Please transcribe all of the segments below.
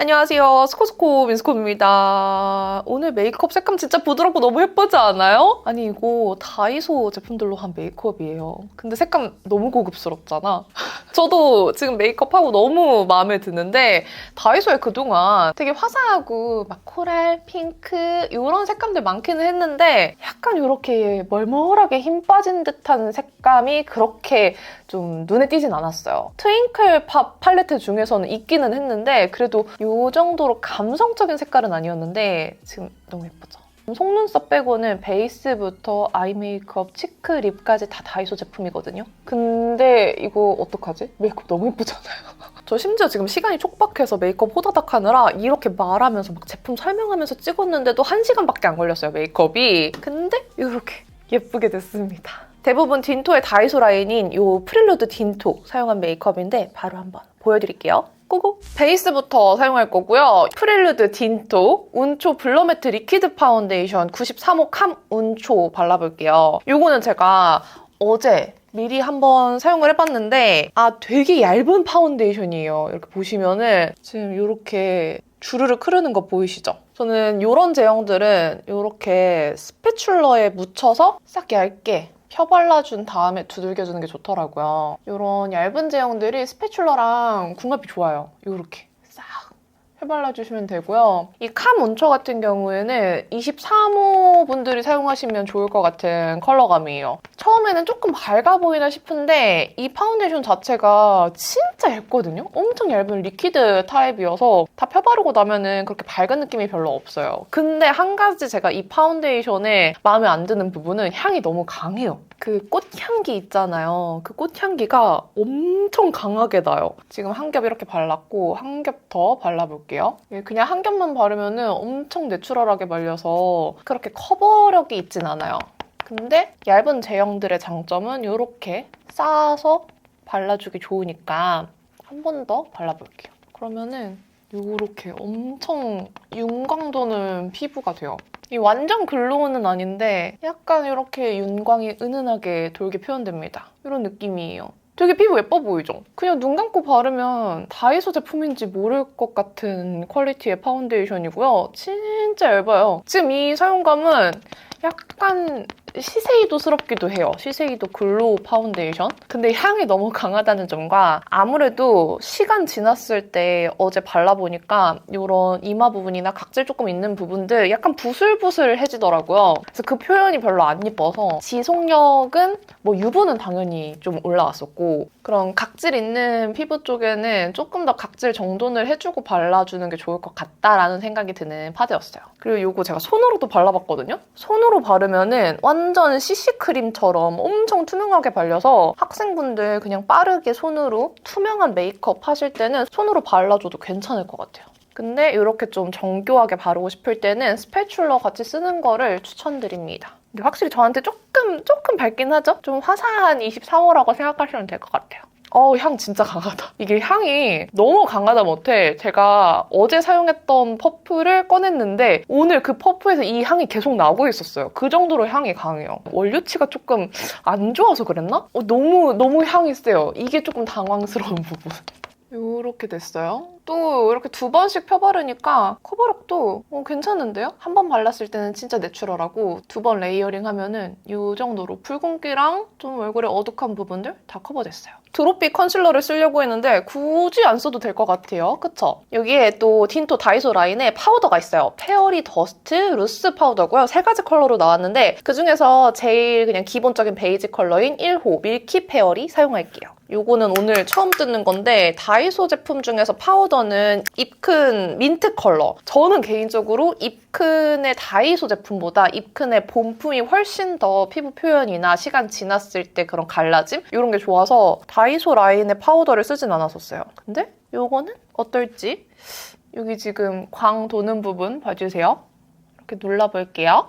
안녕하세요. 스코스코 민스코입니다. 오늘 메이크업 색감 진짜 부드럽고 너무 예쁘지 않아요? 아니 이거 다이소 제품들로 한 메이크업이에요. 근데 색감 너무 고급스럽잖아. 저도 지금 메이크업하고 너무 마음에 드는데 다이소에 그동안 되게 화사하고 막 코랄, 핑크 이런 색감들 많기는 했는데 약간 이렇게 멀멀하게 힘 빠진 듯한 색감이 그렇게 좀 눈에 띄진 않았어요. 트윙클 팝 팔레트 중에서는 있기는 했는데 그래도 이 정도로 감성적인 색깔은 아니었는데 지금 너무 예쁘죠? 속눈썹 빼고는 베이스부터 아이 메이크업, 치크, 립까지 다 다이소 제품이거든요. 근데 이거 어떡하지? 메이크업 너무 예쁘잖아요. 저 심지어 지금 시간이 촉박해서 메이크업 호다닥 하느라 이렇게 말하면서 막 제품 설명하면서 찍었는데도 1시간밖에 안 걸렸어요, 메이크업이. 근데 이렇게 예쁘게 됐습니다. 대부분 딘토의 다이소 라인인 이 프릴루드 딘토 사용한 메이크업인데 바로 한번 보여드릴게요. 고고! 베이스부터 사용할 거고요. 프릴루드 딘토 운초 블러 매트 리퀴드 파운데이션 93호 캄 운초 발라볼게요. 이거는 제가 어제 미리 한번 사용을 해봤는데 되게 얇은 파운데이션이에요. 이렇게 보시면은 지금 이렇게 주르륵 흐르는 거 보이시죠? 저는 이런 제형들은 이렇게 스패츌러에 묻혀서 싹 얇게 펴발라준 다음에 두들겨주는 게 좋더라고요. 이런 얇은 제형들이 스패츌러랑 궁합이 좋아요. 이렇게 싹 펴발라주시면 되고요. 이 캄 온초 같은 경우에는 23호 분들이 사용하시면 좋을 것 같은 컬러감이에요. 처음에는 조금 밝아 보이나 싶은데 이 파운데이션 자체가 진짜 얇거든요? 엄청 얇은 리퀴드 타입이어서 다 펴바르고 나면은 그렇게 밝은 느낌이 별로 없어요. 근데 한 가지 제가 이 파운데이션에 마음에 안 드는 부분은 향이 너무 강해요. 그 꽃향기 있잖아요. 그 꽃향기가 엄청 강하게 나요. 지금 한 겹 이렇게 발랐고 한 겹 더 발라볼게요. 그냥 한 겹만 바르면은 엄청 내추럴하게 발려서 그렇게 커버력이 있진 않아요. 근데 얇은 제형들의 장점은 이렇게 쌓아서 발라주기 좋으니까 한 번 더 발라볼게요. 그러면은 이렇게 엄청 윤광 도는 피부가 돼요. 이 완전 글로우는 아닌데 약간 이렇게 윤광이 은은하게 돌게 표현됩니다. 이런 느낌이에요. 되게 피부 예뻐 보이죠? 그냥 눈 감고 바르면 다이소 제품인지 모를 것 같은 퀄리티의 파운데이션이고요. 진짜 얇아요. 지금 이 사용감은 약간 시세이도스럽기도 해요. 시세이도 글로우 파운데이션. 근데 향이 너무 강하다는 점과 아무래도 시간 지났을 때 어제 발라보니까 이런 이마 부분이나 각질 조금 있는 부분들 약간 부슬부슬해지더라고요. 그래서 그 표현이 별로 안 예뻐서 지속력은 뭐 유분은 당연히 좀 올라왔었고 그런 각질 있는 피부 쪽에는 조금 더 각질 정돈을 해주고 발라주는 게 좋을 것 같다라는 생각이 드는 파데였어요. 그리고 이거 제가 손으로도 발라봤거든요? 손으로 바르면은 완전 CC크림처럼 엄청 투명하게 발려서 학생분들 그냥 빠르게 손으로 투명한 메이크업 하실 때는 손으로 발라줘도 괜찮을 것 같아요. 근데 이렇게 좀 정교하게 바르고 싶을 때는 스패츌러 같이 쓰는 거를 추천드립니다. 근데 확실히 저한테 조금 밝긴 하죠? 좀 화사한 23호라고 생각하시면 될 것 같아요. 향 진짜 강하다. 이게 향이 너무 강하다 못해 제가 어제 사용했던 퍼프를 꺼냈는데 오늘 그 퍼프에서 이 향이 계속 나고 있었어요. 그 정도로 향이 강해요. 원료치가 조금 안 좋아서 그랬나? 너무 향이 세요. 이게 조금 당황스러운 부분. 이렇게 됐어요. 또 이렇게 2번씩 펴바르니까 커버력도 괜찮은데요? 한 번 발랐을 때는 진짜 내추럴하고 2번 레이어링 하면은 이 정도로 붉은기랑 좀 얼굴에 어둑한 부분들 다 커버됐어요. 드롭빛 컨실러를 쓰려고 했는데 굳이 안 써도 될 것 같아요. 그쵸? 여기에 또 틴토 다이소 라인에 파우더가 있어요. 페어리 더스트 루스 파우더고요. 3가지 컬러로 나왔는데 그중에서 제일 그냥 기본적인 베이지 컬러인 1호 밀키 페어리 사용할게요. 요거는 오늘 처음 뜯는 건데 다이소 제품 중에서 파우더는 입큰 민트 컬러. 저는 개인적으로 입큰의 다이소 제품보다 입큰의 본품이 훨씬 더 피부 표현이나 시간 지났을 때 그런 갈라짐? 이런 게 좋아서 다이소 라인의 파우더를 쓰진 않았었어요. 근데 요거는 어떨지? 여기 지금 광 도는 부분 봐주세요. 이렇게 눌러볼게요.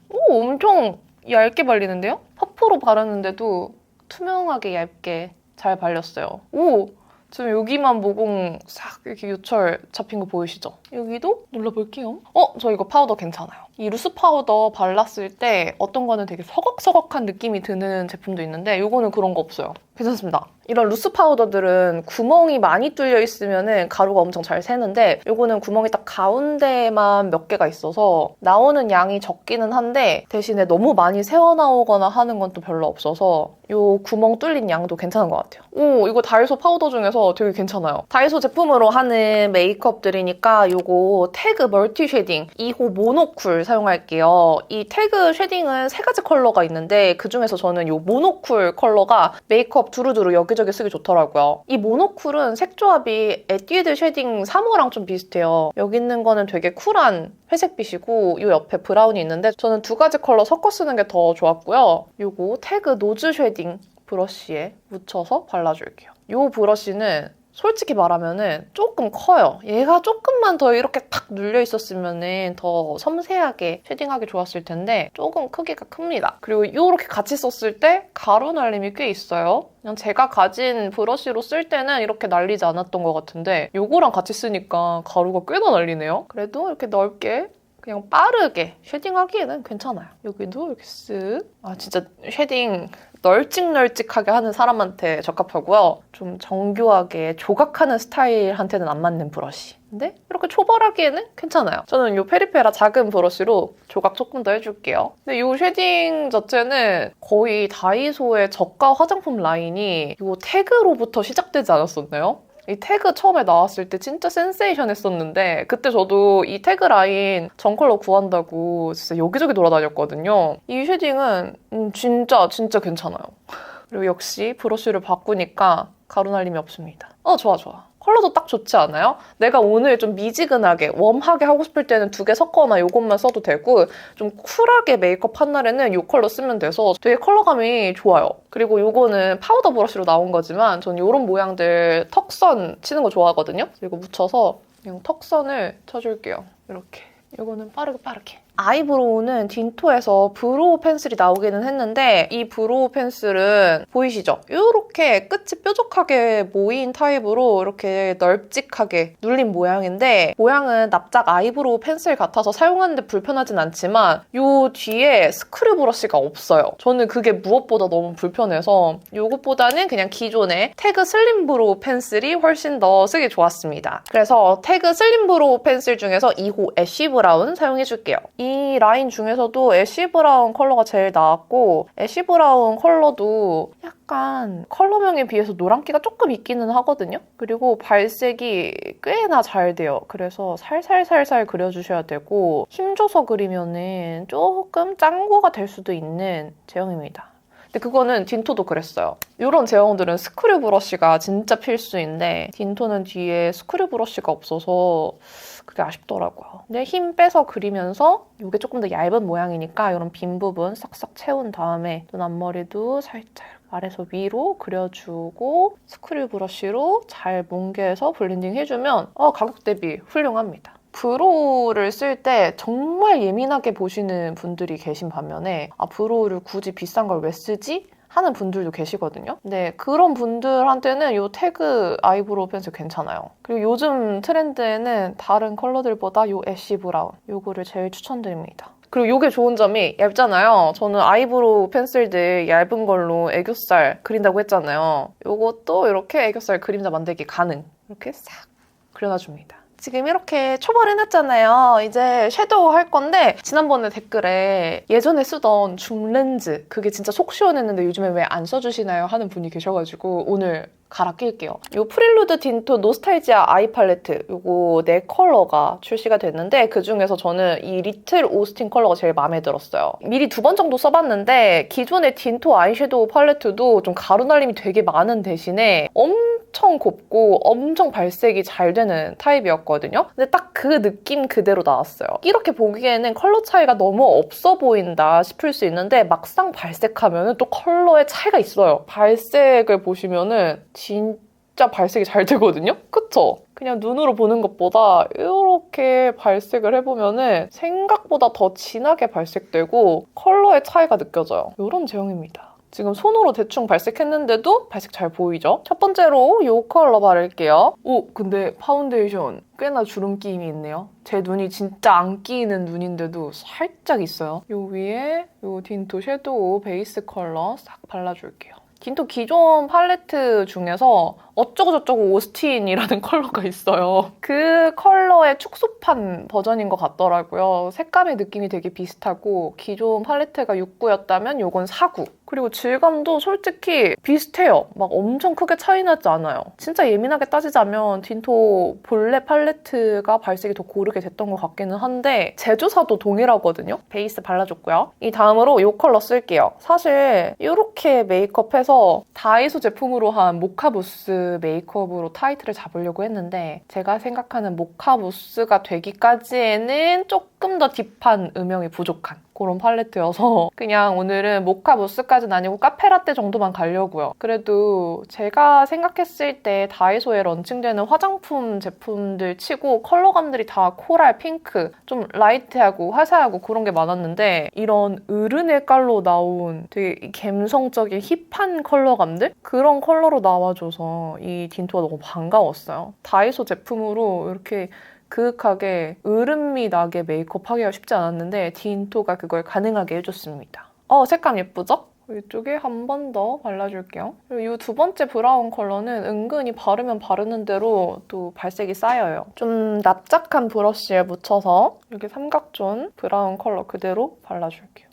오, 엄청 얇게 발리는데요? 퍼프로 바르는데도 투명하게 얇게 잘 발렸어요. 오! 지금 여기만 모공 싹 이렇게 요철 잡힌 거 보이시죠? 여기도 눌러볼게요. 저 이거 파우더 괜찮아요. 이 루스 파우더 발랐을 때 어떤 거는 되게 서걱서걱한 느낌이 드는 제품도 있는데 이거는 그런 거 없어요. 괜찮습니다. 이런 루스 파우더들은 구멍이 많이 뚫려 있으면 가루가 엄청 잘 새는데 이거는 구멍이 딱 가운데만 몇 개가 있어서 나오는 양이 적기는 한데 대신에 너무 많이 새어나오거나 하는 건 또 별로 없어서 이 구멍 뚫린 양도 괜찮은 것 같아요. 오, 이거 다이소 파우더 중에서 되게 괜찮아요. 다이소 제품으로 하는 메이크업들이니까 이거 태그 멀티 쉐딩 2호 모노쿨 사용할게요. 이 태그 쉐딩은 3가지 컬러가 있는데 그중에서 저는 이 모노쿨 컬러가 메이크업 두루두루 여기저기 쓰기 좋더라고요. 이 모노쿨은 색조합이 에뛰드 쉐딩 3호랑 좀 비슷해요. 여기 있는 거는 되게 쿨한 회색빛이고 이 옆에 브라운이 있는데 저는 2가지 컬러 섞어 쓰는 게 더 좋았고요. 이거 태그 노즈 쉐딩 브러쉬에 묻혀서 발라줄게요. 이 브러쉬는 솔직히 말하면은 조금 커요. 얘가 조금만 더 이렇게 탁 눌려 있었으면은 더 섬세하게 쉐딩하기 좋았을 텐데 조금 크기가 큽니다. 그리고 이렇게 같이 썼을 때 가루 날림이 꽤 있어요. 그냥 제가 가진 브러쉬로 쓸 때는 이렇게 날리지 않았던 것 같은데 이거랑 같이 쓰니까 가루가 꽤나 날리네요. 그래도 이렇게 넓게 그냥 빠르게 쉐딩하기에는 괜찮아요. 여기도 이렇게 쓱. 아 진짜 쉐딩 널찍널찍하게 하는 사람한테 적합하고요. 좀 정교하게 조각하는 스타일한테는 안 맞는 브러쉬. 근데 이렇게 초벌하기에는 괜찮아요. 저는 이 페리페라 작은 브러쉬로 조각 조금 더 해줄게요. 근데 이 쉐딩 자체는 거의 다이소의 저가 화장품 라인이 이 태그로부터 시작되지 않았었나요? 이 태그 처음에 나왔을 때 진짜 센세이션 했었는데 그때 저도 이 태그 라인 전 컬러 구한다고 진짜 여기저기 돌아다녔거든요. 이 쉐딩은 진짜 괜찮아요. 그리고 역시 브러쉬를 바꾸니까 가루 날림이 없습니다. 좋아. 컬러도 딱 좋지 않아요? 내가 오늘 좀 미지근하게, 웜하게 하고 싶을 때는 2개 섞거나 이것만 써도 되고 좀 쿨하게 메이크업 한 날에는 이 컬러 쓰면 돼서 되게 컬러감이 좋아요. 그리고 이거는 파우더 브러쉬로 나온 거지만 전 이런 모양들 턱선 치는 거 좋아하거든요? 이거 묻혀서 그냥 턱선을 쳐줄게요. 이렇게. 이거는 빠르게. 아이브로우는 딘토에서 브로우 펜슬이 나오기는 했는데 이 브로우 펜슬은 보이시죠? 이렇게 끝이 뾰족하게 모인 타입으로 이렇게 널찍하게 눌린 모양인데 모양은 납작 아이브로우 펜슬 같아서 사용하는데 불편하진 않지만 이 뒤에 스크류 브러쉬가 없어요. 저는 그게 무엇보다 너무 불편해서 이것보다는 그냥 기존의 태그 슬림 브로우 펜슬이 훨씬 더 쓰기 좋았습니다. 그래서 태그 슬림 브로우 펜슬 중에서 2호 애쉬 브라운 사용해줄게요. 이 라인 중에서도 애쉬 브라운 컬러가 제일 나았고 애쉬 브라운 컬러도 약간 컬러명에 비해서 노란기가 조금 있기는 하거든요. 그리고 발색이 꽤나 잘 돼요. 그래서 살살 그려주셔야 되고 힘줘서 그리면은 조금 짱구가 될 수도 있는 제형입니다. 근데 그거는 딘토도 그랬어요. 이런 제형들은 스크류 브러쉬가 진짜 필수인데 딘토는 뒤에 스크류 브러쉬가 없어서 그게 아쉽더라고요. 근데 힘 빼서 그리면서 이게 조금 더 얇은 모양이니까 이런 빈 부분 싹싹 채운 다음에 눈 앞머리도 살짝 아래에서 위로 그려주고 스크류 브러쉬로 잘 뭉개서 블렌딩 해주면 가격 대비 훌륭합니다. 브로우를 쓸 때 정말 예민하게 보시는 분들이 계신 반면에 브로우를 굳이 비싼 걸 왜 쓰지? 하는 분들도 계시거든요. 근데 그런 분들한테는 이 태그 아이브로우 펜슬 괜찮아요. 그리고 요즘 트렌드에는 다른 컬러들보다 이 애쉬 브라운 이거를 제일 추천드립니다. 그리고 이게 좋은 점이 얇잖아요. 저는 아이브로우 펜슬들 얇은 걸로 애교살 그린다고 했잖아요. 이것도 이렇게 애교살 그림자 만들기 가능. 이렇게 싹 그려놔줍니다. 지금 이렇게 초벌해놨잖아요. 이제 섀도우 할 건데 지난번에 댓글에 예전에 쓰던 줌 렌즈 그게 진짜 속 시원했는데 요즘에 왜 안 써주시나요? 하는 분이 계셔가지고 오늘 갈아 낄게요. 이 프릴루드 딘토 노스탈지아 아이 팔레트 이거 4컬러가 출시가 됐는데 그중에서 저는 이 리틀 오스틴 컬러가 제일 마음에 들었어요. 미리 2번 정도 써봤는데 기존의 딘토 아이섀도우 팔레트도 좀 가루 날림이 되게 많은 대신에 엄청 곱고 엄청 발색이 잘 되는 타입이었거든요. 근데 딱 그 느낌 그대로 나왔어요. 이렇게 보기에는 컬러 차이가 너무 없어 보인다 싶을 수 있는데 막상 발색하면 또 컬러의 차이가 있어요. 발색을 보시면은 진짜 발색이 잘 되거든요? 그쵸? 그냥 눈으로 보는 것보다 이렇게 발색을 해보면은 생각보다 더 진하게 발색되고 컬러의 차이가 느껴져요. 이런 제형입니다. 지금 손으로 대충 발색했는데도 발색 잘 보이죠? 첫 번째로 이 컬러 바를게요. 오, 근데 파운데이션 꽤나 주름 끼임이 있네요. 제 눈이 진짜 안 끼이는 눈인데도 살짝 있어요. 요 위에 요 딘토 섀도우 베이스 컬러 싹 발라줄게요. 딘토 기존 팔레트 중에서 어쩌고저쩌고 오스틴이라는 컬러가 있어요. 그 컬러의 축소판 버전인 것 같더라고요. 색감의 느낌이 되게 비슷하고 기존 팔레트가 69였다면 요건 49. 그리고 질감도 솔직히 비슷해요. 막 엄청 크게 차이 나지 않아요. 진짜 예민하게 따지자면 딘토 본래 팔레트가 발색이 더 고르게 됐던 것 같기는 한데 제조사도 동일하거든요. 베이스 발라줬고요. 이 다음으로 이 컬러 쓸게요. 사실 이렇게 메이크업해서 다이소 제품으로 한 모카무스 메이크업으로 타이틀을 잡으려고 했는데 제가 생각하는 모카무스가 되기까지에는 조금 더 딥한 음영이 부족한 그런 팔레트여서 그냥 오늘은 모카무스까지는 아니고 카페라떼 정도만 가려고요. 그래도 제가 생각했을 때 다이소에 런칭되는 화장품 제품들 치고 컬러감들이 다 코랄, 핑크, 좀 라이트하고 화사하고 그런 게 많았는데 이런 으르네 깔로 나온 되게 감성적인 힙한 컬러감들? 그런 컬러로 나와줘서 이 딘토가 너무 반가웠어요. 다이소 제품으로 이렇게 그윽하게 으름미 나게 메이크업하기가 쉽지 않았는데 딘토가 그걸 가능하게 해줬습니다. 색감 예쁘죠? 이쪽에 한 번 더 발라줄게요. 그리고 이 두 번째 브라운 컬러는 은근히 바르면 바르는 대로 또 발색이 쌓여요. 좀 납작한 브러쉬에 묻혀서 여기 삼각존 브라운 컬러 그대로 발라줄게요.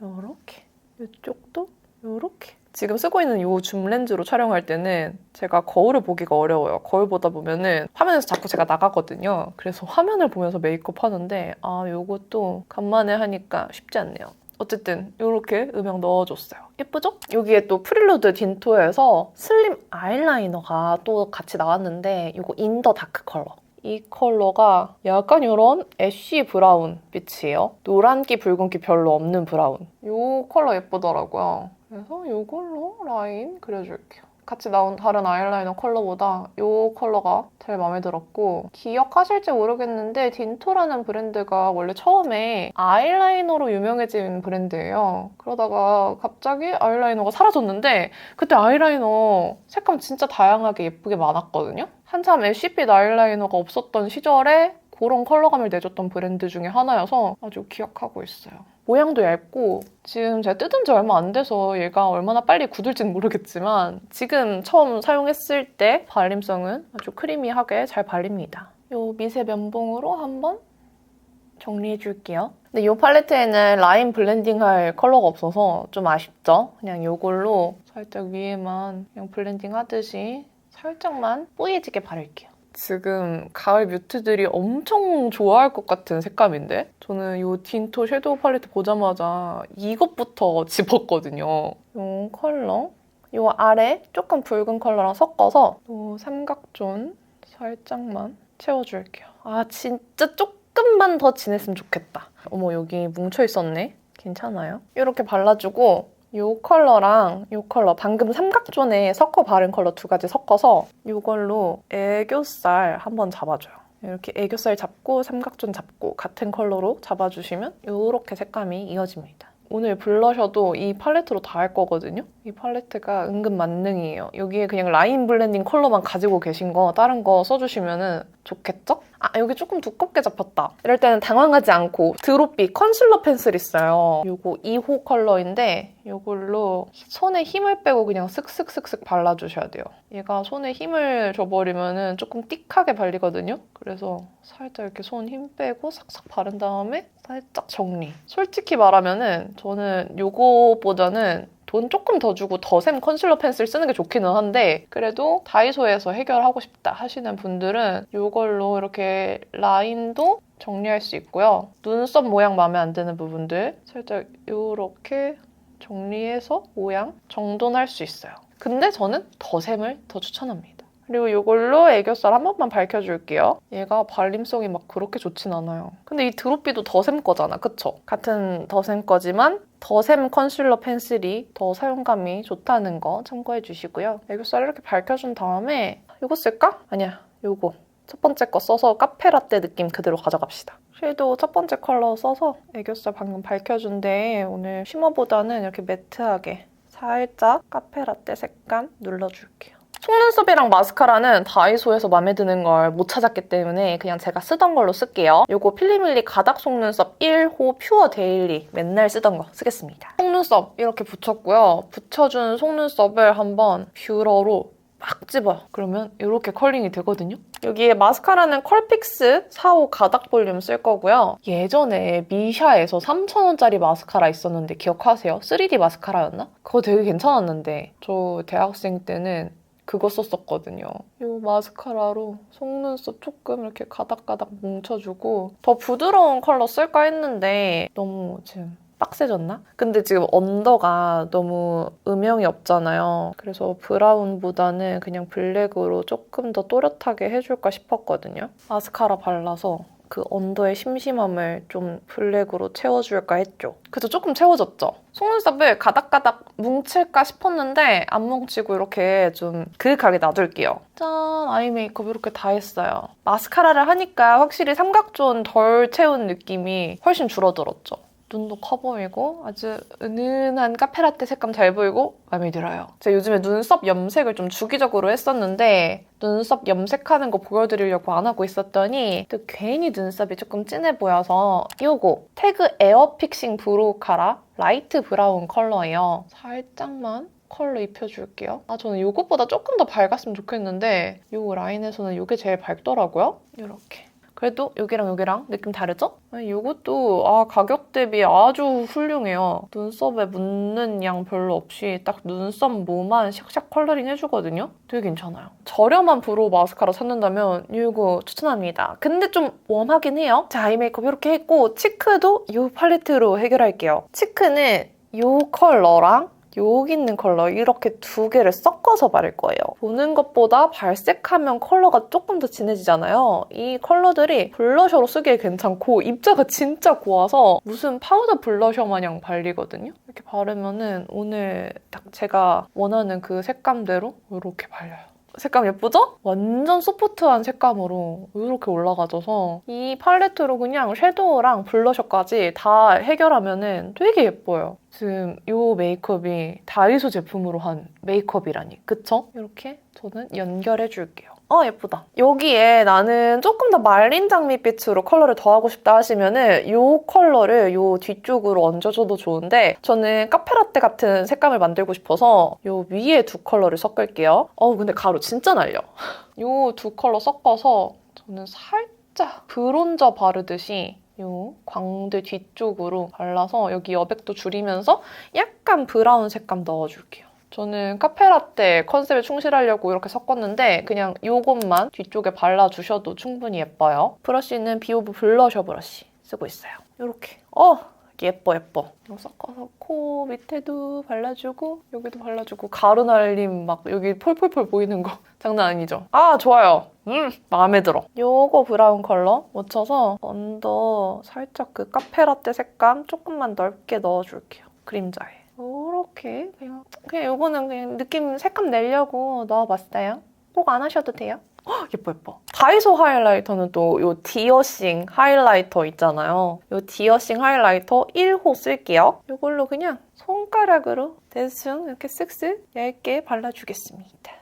요렇게. 이쪽도 요렇게. 지금 쓰고 있는 이 줌 렌즈로 촬영할 때는 제가 거울을 보기가 어려워요. 거울 보다 보면은 화면에서 자꾸 제가 나가거든요. 그래서 화면을 보면서 메이크업 하는데 요것도 간만에 하니까 쉽지 않네요. 어쨌든 이렇게 음영 넣어줬어요. 예쁘죠? 여기에 또 프릴루드 딘토에서 슬림 아이라이너가 또 같이 나왔는데 이거 인더 다크 컬러. 이 컬러가 약간 이런 애쉬 브라운 빛이에요. 노란기, 붉은기 별로 없는 브라운. 이 컬러 예쁘더라고요. 그래서 이걸로 라인 그려줄게요. 같이 나온 다른 아이라이너 컬러보다 이 컬러가 제일 마음에 들었고 기억하실지 모르겠는데 딘토라는 브랜드가 원래 처음에 아이라이너로 유명해진 브랜드예요. 그러다가 갑자기 아이라이너가 사라졌는데 그때 아이라이너 색감 진짜 다양하게 예쁘게 많았거든요. 한참 애쉬빛 아이라이너가 없었던 시절에 그런 컬러감을 내줬던 브랜드 중에 하나여서 아주 기억하고 있어요. 모양도 얇고 지금 제가 뜯은 지 얼마 안 돼서 얘가 얼마나 빨리 굳을지는 모르겠지만 지금 처음 사용했을 때 발림성은 아주 크리미하게 잘 발립니다. 이 미세 면봉으로 한번 정리해줄게요. 근데 이 팔레트에는 라인 블렌딩할 컬러가 없어서 좀 아쉽죠? 그냥 이걸로 살짝 위에만 그냥 블렌딩 하듯이 살짝만 뽀얘지게 바를게요. 지금 가을 뮤트들이 엄청 좋아할 것 같은 색감인데 저는 이 딘토 섀도우 팔레트 보자마자 이것부터 집었거든요. 이 컬러, 이 아래 조금 붉은 컬러랑 섞어서 이 삼각존 살짝만 채워줄게요. 진짜 조금만 더 진했으면 좋겠다. 어머, 여기 뭉쳐있었네. 괜찮아요? 이렇게 발라주고 이 컬러랑 이 컬러 방금 삼각존에 섞어 바른 컬러 두 가지 섞어서 이걸로 애교살 한번 잡아줘요. 이렇게 애교살 잡고 삼각존 잡고 같은 컬러로 잡아주시면 이렇게 색감이 이어집니다. 오늘 블러셔도 이 팔레트로 다 할 거거든요. 이 팔레트가 은근 만능이에요. 여기에 그냥 라인 블렌딩 컬러만 가지고 계신 거 다른 거 써주시면 좋겠죠? 여기 조금 두껍게 잡혔다. 이럴 때는 당황하지 않고 드롭빛 컨실러 펜슬 있어요. 이거 2호 컬러인데 이걸로 손에 힘을 빼고 그냥 슥슥슥슥 발라주셔야 돼요. 얘가 손에 힘을 줘버리면 조금 띡하게 발리거든요. 그래서 살짝 이렇게 손 힘 빼고 싹싹 바른 다음에 살짝 정리. 솔직히 말하면은 저는 이거보다는 돈 조금 더 주고 더샘 컨실러 펜슬 쓰는 게 좋기는 한데 그래도 다이소에서 해결하고 싶다 하시는 분들은 이걸로 이렇게 라인도 정리할 수 있고요. 눈썹 모양 마음에 안 드는 부분들 살짝 이렇게 정리해서 모양 정돈할 수 있어요. 근데 저는 더샘을 더 추천합니다. 그리고 이걸로 애교살 한 번만 밝혀줄게요. 얘가 발림성이 막 그렇게 좋진 않아요. 근데 이 드롭비도 더샘 거잖아, 그쵸? 같은 더샘 거지만 더샘 컨실러 펜슬이 더 사용감이 좋다는 거 참고해 주시고요. 애교살 이렇게 밝혀준 다음에 이거 쓸까? 아니야, 이거. 첫 번째 거 써서 카페라떼 느낌 그대로 가져갑시다. 섀도우 첫 번째 컬러 써서 애교살 방금 밝혀준 데에 오늘 쉬머보다는 이렇게 매트하게 살짝 카페라떼 색감 눌러줄게요. 속눈썹이랑 마스카라는 다이소에서 마음에 드는 걸 못 찾았기 때문에 그냥 제가 쓰던 걸로 쓸게요. 이거 필리밀리 가닥 속눈썹 1호 퓨어 데일리 맨날 쓰던 거 쓰겠습니다. 속눈썹 이렇게 붙였고요. 붙여준 속눈썹을 한번 뷰러로 막 집어요. 그러면 이렇게 컬링이 되거든요. 여기에 마스카라는 컬픽스 4호 가닥 볼륨 쓸 거고요. 예전에 미샤에서 3,000원짜리 마스카라 있었는데 기억하세요? 3D 마스카라였나? 그거 되게 괜찮았는데 저 대학생 때는 그거 썼었거든요. 이 마스카라로 속눈썹 조금 이렇게 가닥가닥 뭉쳐주고 더 부드러운 컬러 쓸까 했는데 너무 지금 빡세졌나? 근데 지금 언더가 너무 음영이 없잖아요. 그래서 브라운보다는 그냥 블랙으로 조금 더 또렷하게 해줄까 싶었거든요. 마스카라 발라서 그 언더의 심심함을 좀 블랙으로 채워줄까 했죠. 그래서 조금 채워졌죠? 속눈썹을 가닥가닥 뭉칠까 싶었는데 안 뭉치고 이렇게 좀 그윽하게 놔둘게요. 짠! 아이 메이크업 이렇게 다 했어요. 마스카라를 하니까 확실히 삼각존 덜 채운 느낌이 훨씬 줄어들었죠. 눈도 커 보이고 아주 은은한 카페라떼 색감 잘 보이고 마음에 들어요. 제가 요즘에 눈썹 염색을 좀 주기적으로 했었는데 눈썹 염색하는 거 보여드리려고 안 하고 있었더니 또 괜히 눈썹이 조금 진해 보여서 이거 태그 에어 픽싱 브로우 카라 라이트 브라운 컬러예요. 살짝만 컬러 입혀줄게요. 저는 이것보다 조금 더 밝았으면 좋겠는데 이 라인에서는 이게 제일 밝더라고요. 이렇게. 그래도 여기랑 느낌 다르죠? 이것도 가격 대비 아주 훌륭해요. 눈썹에 묻는 양 별로 없이 딱 눈썹 모만 샥샥 컬러링 해주거든요? 되게 괜찮아요. 저렴한 브로우 마스카라 찾는다면 이거 추천합니다. 근데 좀 웜하긴 해요. 자, 아이 메이크업 이렇게 했고 치크도 이 팔레트로 해결할게요. 치크는 이 컬러랑 여기 있는 컬러 이렇게 두 개를 섞어서 바를 거예요. 보는 것보다 발색하면 컬러가 조금 더 진해지잖아요. 이 컬러들이 블러셔로 쓰기에 괜찮고 입자가 진짜 고와서 무슨 파우더 블러셔 마냥 발리거든요. 이렇게 바르면은 오늘 딱 제가 원하는 그 색감대로 이렇게 발려요. 색감 예쁘죠? 완전 소프트한 색감으로 이렇게 올라가져서 이 팔레트로 그냥 섀도우랑 블러셔까지 다 해결하면 되게 예뻐요. 지금 이 메이크업이 다이소 제품으로 한 메이크업이라니, 그쵸? 이렇게 저는 연결해줄게요. 예쁘다. 여기에 나는 조금 더 말린 장미빛으로 컬러를 더하고 싶다 하시면은 이 컬러를 이 뒤쪽으로 얹어줘도 좋은데 저는 카페라떼 같은 색감을 만들고 싶어서 이 위에 두 컬러를 섞을게요. 근데 가루 진짜 날려. 이 두 컬러 섞어서 저는 살짝 브론저 바르듯이 이 광대 뒤쪽으로 발라서 여기 여백도 줄이면서 약간 브라운 색감 넣어줄게요. 저는 카페라떼 컨셉에 충실하려고 이렇게 섞었는데 그냥 이것만 뒤쪽에 발라주셔도 충분히 예뻐요. 브러쉬는 비오브 블러셔 브러쉬 쓰고 있어요. 이렇게. 예뻐. 이거 섞어서 코 밑에도 발라주고 여기도 발라주고 가루 날림 막 여기 폴폴폴 보이는 거 장난 아니죠? 좋아요. 마음에 들어. 요거 브라운 컬러 묻혀서 언더 살짝 그 카페라떼 색감 조금만 넓게 넣어줄게요. 그림자에. 이렇게 그냥 요거는 그냥 느낌 색감 내려고 넣어봤어요. 꼭 안 하셔도 돼요. 예뻐. 다이소 하이라이터는 또 요 디어싱 하이라이터 있잖아요. 요 디어싱 하이라이터 1호 쓸게요. 이걸로 그냥 손가락으로 대충 이렇게 쓱쓱 얇게 발라주겠습니다.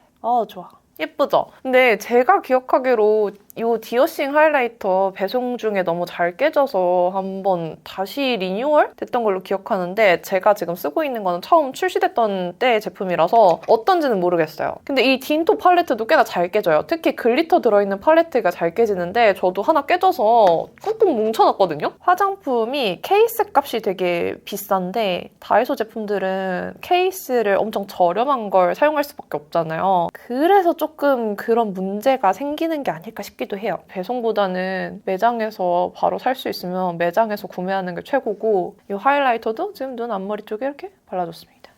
좋아. 예쁘죠? 근데 제가 기억하기로 이 디어싱 하이라이터 배송 중에 너무 잘 깨져서 한번 다시 리뉴얼 됐던 걸로 기억하는데 제가 지금 쓰고 있는 거는 처음 출시됐던 때 제품이라서 어떤지는 모르겠어요. 근데 이 딘토 팔레트도 꽤나 잘 깨져요. 특히 글리터 들어있는 팔레트가 잘 깨지는데 저도 하나 깨져서 꾹꾹 뭉쳐놨거든요? 화장품이 케이스 값이 되게 비싼데 다이소 제품들은 케이스를 엄청 저렴한 걸 사용할 수밖에 없잖아요. 그래서 조금 그런 문제가 생기는 게 아닐까 싶기도 해요. 배송보다는 매장에서 바로 살 수 있으면 매장에서 구매하는 게 최고고 이 하이라이터도 지금 눈 앞머리 쪽에 이렇게 발라줬습니다.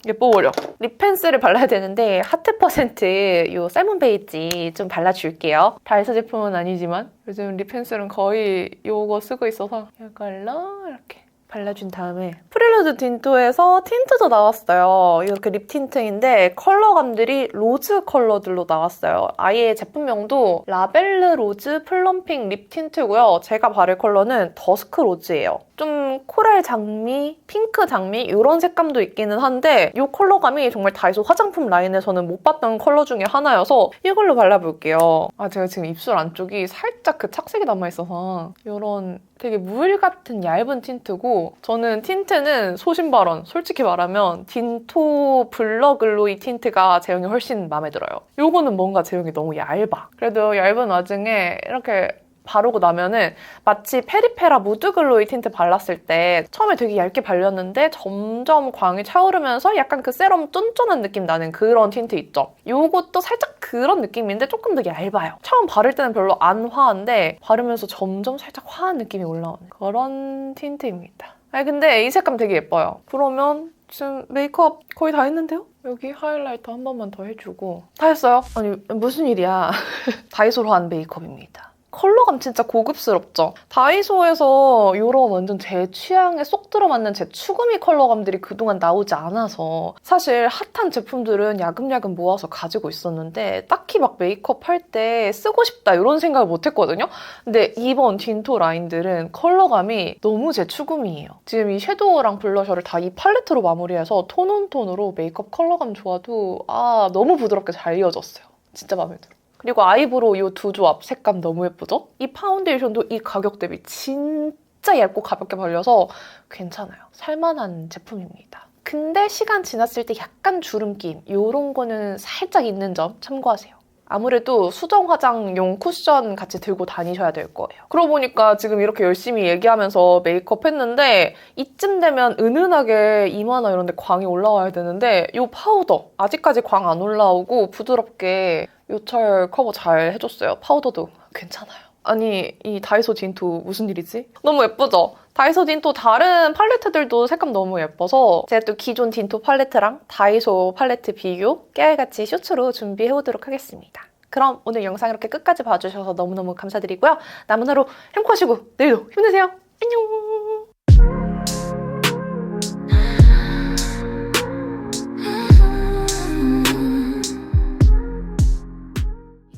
예뻐 보여. 립 펜슬을 발라야 되는데 하트 퍼센트 이 세몬 베이지 좀 발라줄게요. 다이소 제품은 아니지만 요즘 립 펜슬은 거의 이거 쓰고 있어서 이걸로 이렇게 발라준 다음에 프리루드 틴토에서 틴트도 나왔어요. 이렇게 립 틴트인데 컬러감들이 로즈 컬러들로 나왔어요. 아예 제품명도 라벨르 로즈 플럼핑 립 틴트고요. 제가 바를 컬러는 더스크 로즈예요. 좀 코랄 장미, 핑크 장미 이런 색감도 있기는 한데 이 컬러감이 정말 다이소 화장품 라인에서는 못 봤던 컬러 중에 하나여서 이걸로 발라볼게요. 제가 지금 입술 안쪽이 살짝 그 착색이 남아있어서 이런 되게 물 같은 얇은 틴트고 저는 틴트는 소신 발언 솔직히 말하면 딘토 블러 글로이 틴트가 제형이 훨씬 마음에 들어요. 이거는 뭔가 제형이 너무 얇아. 그래도 얇은 와중에 이렇게 바르고 나면은 마치 페리페라 무드 글로이 틴트 발랐을 때 처음에 되게 얇게 발렸는데 점점 광이 차오르면서 약간 그 세럼 쫀쫀한 느낌 나는 그런 틴트 있죠? 요것도 살짝 그런 느낌인데 조금 더 얇아요. 처음 바를 때는 별로 안 화한데 바르면서 점점 살짝 화한 느낌이 올라오는 그런 틴트입니다. 근데 이 색감 되게 예뻐요. 그러면 지금 메이크업 거의 다 했는데요? 여기 하이라이터 한 번만 더 해주고 다 했어요? 아니 무슨 일이야. 다이소로 한 메이크업입니다. 컬러감 진짜 고급스럽죠? 다이소에서 이런 완전 제 취향에 쏙 들어맞는 제 추구미 컬러감들이 그동안 나오지 않아서 사실 핫한 제품들은 야금야금 모아서 가지고 있었는데 딱히 막 메이크업 할 때 쓰고 싶다 이런 생각을 못 했거든요? 근데 이번 딘토 라인들은 컬러감이 너무 제 추구미예요. 지금 이 섀도우랑 블러셔를 다 이 팔레트로 마무리해서 톤온톤으로 메이크업 컬러감 좋아도 너무 부드럽게 잘 이어졌어요. 진짜 마음에 들어. 그리고 아이브로우 이 두 조합 색감 너무 예쁘죠? 이 파운데이션도 이 가격 대비 진짜 얇고 가볍게 발려서 괜찮아요. 살만한 제품입니다. 근데 시간 지났을 때 약간 주름낌 이런 거는 살짝 있는 점 참고하세요. 아무래도 수정 화장용 쿠션 같이 들고 다니셔야 될 거예요. 그러고 보니까 지금 이렇게 열심히 얘기하면서 메이크업 했는데 이쯤 되면 은은하게 이마나 이런 데 광이 올라와야 되는데 이 파우더 아직까지 광 안 올라오고 부드럽게 요철 커버 잘 해줬어요. 파우더도 괜찮아요. 아니 이 다이소 딘토 무슨 일이지? 너무 예쁘죠? 다이소 딘토 다른 팔레트들도 색감 너무 예뻐서 제가 또 기존 딘토 팔레트랑 다이소 팔레트 비교 깨알같이 쇼츠로 준비해오도록 하겠습니다. 그럼 오늘 영상 이렇게 끝까지 봐주셔서 너무너무 감사드리고요. 남은 하루 행복하시고 내일도 힘내세요. 안녕!